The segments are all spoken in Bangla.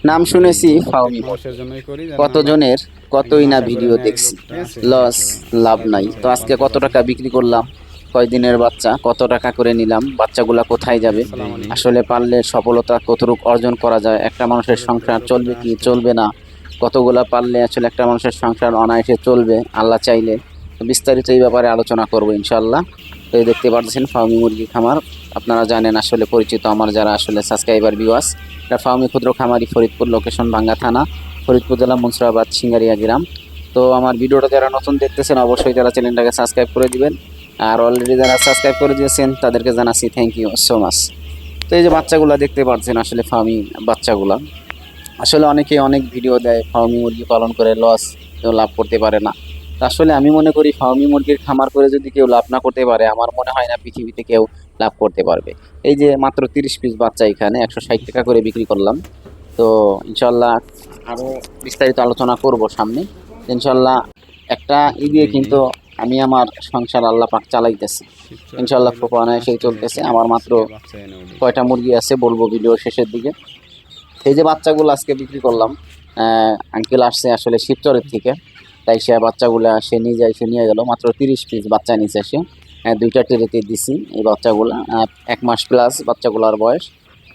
নাম শুনেছি ফাউমি মুরগি, মানুষের জন্যই করি যেন কতজনের কতই একজন না আশা করে ভিডিও নেয় এই দেখছি, লোকটা লস লাভ নাই। তো বাচ্চাটা আজকে পালতে কত পারে। টাকা বিক্রি করলাম, কয়দিনের বাচ্চা, কত টাকা করে নিলাম, বাচ্চাগুলা কোথায় যাবে, আসসালামু আলাইকুম। আসলে পারলে সফলতা কতটুকু অর্জন করা যায়, একটা মানুষের সংসার চলবে কি চলবে না, কতগুলা পারলে আসলে একটা মানুষের সংসার অনায়াসে চলবে আল্লাহ চাইলে। তো বিস্তারিত এই ব্যাপারে আলোচনা করবো ইনশাল্লাহ। তো এই দেখতে পাচ্ছেন ফার্মি মুরগি খামার, আপনারা জানেন আসলে পরিচিত আমার যারা আসলে সাবস্ক্রাইবার ভিউয়ার্স। এটা ফার্মি ক্ষুদ্র খামারি, ফরিদপুর, লোকেশন ভাঙ্গা থানা, ফরিদপুর জেলা, মুন্সিরাবাদ, সিঙ্গারিয়া গ্রাম। তো আমার ভিডিওটা যারা নতুন দেখতেছেন অবশ্যই যারা চ্যানেলটাকে সাবস্ক্রাইব করে দিবেন, আর অলরেডি যারা সাবস্ক্রাইব করে দিয়েছেন তাদেরকে জানাচ্ছি থ্যাংক ইউ সো মাচ। তো এই যে বাচ্চাগুলা দেখতে পাচ্ছেন আসলে ফার্মি বাচ্চাগুলা, আসলে অনেকে অনেক ভিডিও দেয় ফার্মি মুরগি পালন করে লস, কেউ লাভ করতে পারে না। তো আসলে আমি মনে করি ফার্মি মুরগির খামার করে যদি কেউ লাভ না করতে পারে, আমার মনে হয় না পৃথিবীতে কেউ লাভ করতে পারবে। এই যে মাত্র 30 পিস বাচ্চা এখানে 160 টাকা করে বিক্রি করলাম। তো ইনশাল্লাহ আরো বিস্তারিত আলোচনা করব সামনে ইনশাল্লাহ। একটা দিয়ে কিন্তু আমি আমার সংসার আল্লাহ পাক চালাইতেছি শীত চলে আসলে ইনশাল্লাহ, এই খুব লোকটা অনায়াসেই আসতে চলতেছে। চায় আমার মাত্র বাচ্চাকে বাচ্চা এনে ওঠে। কয়টা মুরগি আছে বলবো ভিডিওর শেষের দিকে। এই যে বাচ্চাগুলো আজকে বিক্রি করলাম, আঙ্কেল আসছে আসলে শিবচরের থেকে, তাই সে বাচ্চাগুলো সে নিজে এসে নিয়ে গেল। মাত্র 30 পিস বাচ্চা নিচে সে, দুইটা ট্রেতে দিছি এই বাচ্চাগুলো। 1 মাস প্লাস বাচ্চাগুলোর বয়স।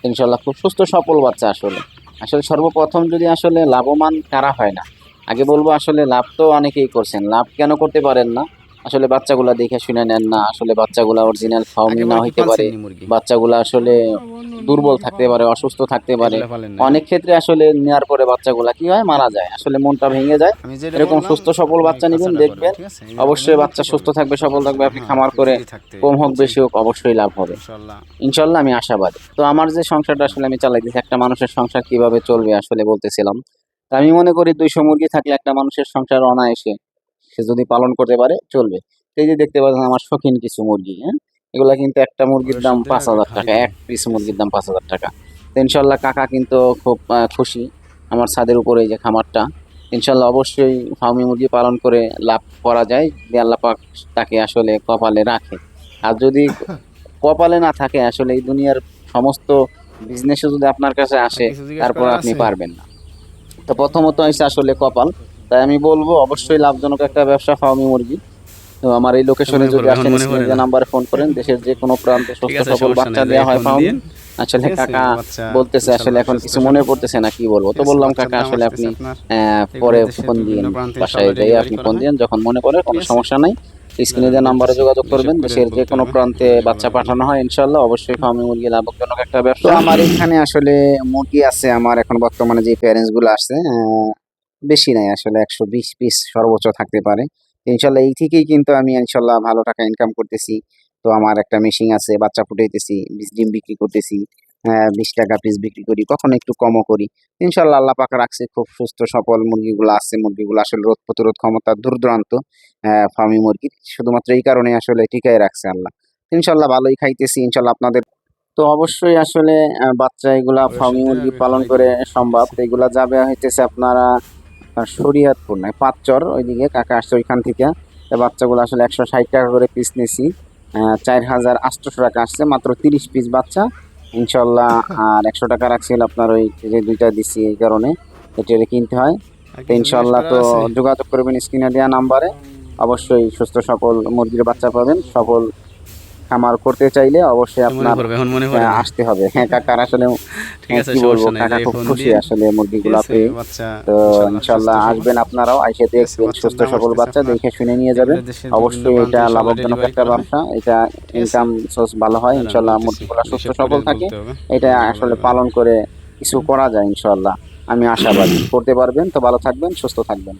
ইনশাল্লাহ খুব সুস্থ সফল বাচ্চা। আসলে আসলে সর্বপ্রথম যদি আসলে লাভবান কারা হয় না, আগে বলবো আসলে লাভ তো অনেকেই করছেন, লাভ কেন করতে পারেন না, আসলে বাচ্চাগুলা দেখে শুনে নেন না। আসলে বাচ্চাগুলা অরিজিনাল ফার্মি আগের না বার কি হইতে পারে, পালছেননি মুরগি? বাচ্চাগুলা আসলে দুর্বল থাকতে পারে, অসুস্থ থাকতে পারে। এগুলা পালেন নাই না? অনেক ক্ষেত্রে আসলে নেওয়ার পরে বাচ্চাগুলা কি হয়, মারা যায়, আসলে মনটা ভেঙে যায়। আমি যেটা এরকম বললাম সুস্থ সবল ওই বাচ্চা নিবেন, কাঁচাটা করবেন, দেখবেন ঠিক আছে? অবশ্যই বাচ্চা সুস্থ থাকবে, সফল থাকবে। আপনি হ্যাঁ, খামার একটু করে ফ্রি থাকতে কম হইবে, হোক বুঝছেন? বেশি হোক অবশ্যই লাভ হবে ইনশাআল্লাহ। ইনশাল্লাহ, আমি আশাবাদী। তো আমার যে সংসারটা আসলে আমি চালাইতেছি, একটা মানুষের সংসার কিভাবে চলবে আসলে বলতেছিলাম। তো আমি মনে করি 200 মুরগি থাকলে একটা মানুষের সংসার অনায়াসে সে যদি পালন করতে পারে চলবে। এই যে দেখতে পাচ্ছেন আমার শৌখিন কিছু মুরগি, হ্যাঁ, এগুলা কিন্তু একটা মুরগির দাম ভবিষ্যৎ দিয়ে পাঁচ আগে হাজার খালি টাকা দিন, এক পিস ঠিক আছে? মুরগির দাম 5,000 টাকা। তো ইনশাল্লাহ কাকা কিন্তু খুব খুশি আমার ছাদের উপরে এই যে খামারটা। ইনশাল্লাহ অবশ্যই ফার্মি মুরগি পালন করে লাভ করা যায়, যে আল্লাহ পাক তাকে আসলে কপালে রাখে। আর যদি কপালে না থাকে, আসলে এই দুনিয়ার সমস্ত বিজনেসে যদি আপনার কাছে আর আসে কিছু জিজ্ঞেস তারপর করার আপনি আছে? পারবেন না। তো প্রথমত হচ্ছে আসলে কপাল। তাই আমি বলবো অবশ্যই লাভজনক একটা ব্যবসা ফার্মি মুরগি। তো আমার এই লোকেশনে মনে যদি পড়বে, এখন আসেন মনে পড়ে স্ক্রিনে যে না। নাম্বারে ফোন করেন, দেশের যে কোনো প্রান্তে ঠিক সুস্থ আছে, সবল সমস্যা বাচ্চা নাই, দেওয়া লেগে হয় ফোন ফার্মি। দিয়েন। আসলে ঠিক আছে, কাকা বাচ্চা বলতেছে আসলে ইনশাল্লাহ এখন সুস্থ কিছু মনে সবল। পড়তেছে না কি বলবো, ঠিক তো আছে, বললাম বাচ্চার কাকা দাম আসলে আসতেছে আপনি আপনার। এগুলো পরে দেশের ফোন দিন, বিভিন্ন প্রান্তে বাসায় ইনশাল্লাহ যাই ডেলিভারি আপনি করা ফোন হয়। দিন যখন মনে পড়ে, ঠিক কোনো আছে, সমস্যা নাই। স্ক্রিনে দাঁড়ান যে নাম্বারে বলতেছি, যোগাযোগ করবেন, হিসাব করে দেশের যে বলতে কোনো হবে প্রান্তে যেগুলো বাচ্চা লাগবে। পাঠানো হয় ইনশাল্লাহ। অবশ্যই ফার্মি মুরগি লাভজনক একটা ব্যবসা। তো আমার এখানে আসলে মুরগি আছে আমার এখন বর্তমানে যে প্যারেন্টস গুলো আছে, বেশি নাই আসলে 120 পিস সর্বোচ্চ থাকতে পারে। ইনশাল্লাহ এই থেকেই কিন্তু আমি ইনশাল্লাহ ভালো টাকা ইনকাম করতেছি। তো আমার একটা মেশিন আছে, বাচ্চা ফুটাইতেছি, ডিম বিক্রি করতেছি। 20 টাকা পিস বিক্রি করি, কখনো একটু কমও করি। ইনশাল্লাহ আল্লাহ পাক রাখছে, খুব সুস্থ সবল মুরগিগুলো আছে। মুরগিগুলো আসলে রোগ প্রতিরোধ ক্ষমতা দূর দূরান্ত ফার্মি মুরগির, শুধুমাত্র এই কারণে আসলে টিকাই রাখছে আল্লাহ। ইনশাল্লাহ ভালোই খাইতেছি ইনশাল্লাহ আপনাদের। তো অবশ্যই আসলে বাচ্চা এগুলা ভবিষ্যৎ ফার্মি দিয়ে মুরগি আগে পালন খালি করে দিন, ঠিক সম্ভব। আছে? তো এগুলা যাবে হইতেছে আপনারা শরীয়তপুর নয়, পাঁচচর ওইদিকে কাকা আসছে ওইখান থেকে। তো বাচ্চাগুলো আসলে 160 টাকা করে পিস নিছি, 4,800 টাকা আসছে মাত্র 30 পিস বাচ্চা ইনশাল্লাহ। আর 100 টাকা রাখছিল আপনার ওই যে দুইটা দিছি, এই কারণে এটা কিনতে হয়। আর তো কিছু জিজ্ঞেস ইনশাল্লাহ করার তো আছে? যোগাযোগ করবেন স্ক্রিনে দেওয়া নাম্বারে, অবশ্যই সুস্থ সকল মুরগির বাচ্চা পাবেন। সফল খামার করতে চাইলে অবশ্যই মনে আপনার পড়বে, এখন মনে পড়ে না। আসতে হবে। হ্যাঁ কাকার আসলে ঠিক আছে, কি বলবো, সমস্যা নাই, কাকা যাই খুব ফোন খুশি দিয়েন। আসলে ঠিক মুরগিগুলা আছে, পেয়ে। বাচ্চা তো ইনশাল্লাহ সুস্থ ইনশাল্লাহ সবল। আসবেন আপনারাও, এসে ঠিক আছে, দেখবেন বাচ্চার সুস্থ দাম সবল আসতেছে বাচ্চা আপনার। দেখে শুনে নিয়ে যাবেন। এগুলো দেশের বিভিন্ন অবশ্যই প্রান্তে এটা ইনশাল্লাহ লাভজনক ডেলিভারি একটা করা হয়। ব্যবসা, এটা ঠিক আছে, ইনকাম সোর্স ভালো হয় দাঁড়ান ইনশাল্লাহ। বলতেছি, মুরগিগুলা সুস্থ হিসাব করে সবল থাকে, বলতে হবে, এটা নাহলে বলা আসলে যাবে না। পালন করে কিছু করা যায় ইনশাল্লাহ। আমি আশাবাদী করতে পারবেন। তো ভালো থাকবেন, সুস্থ থাকবেন।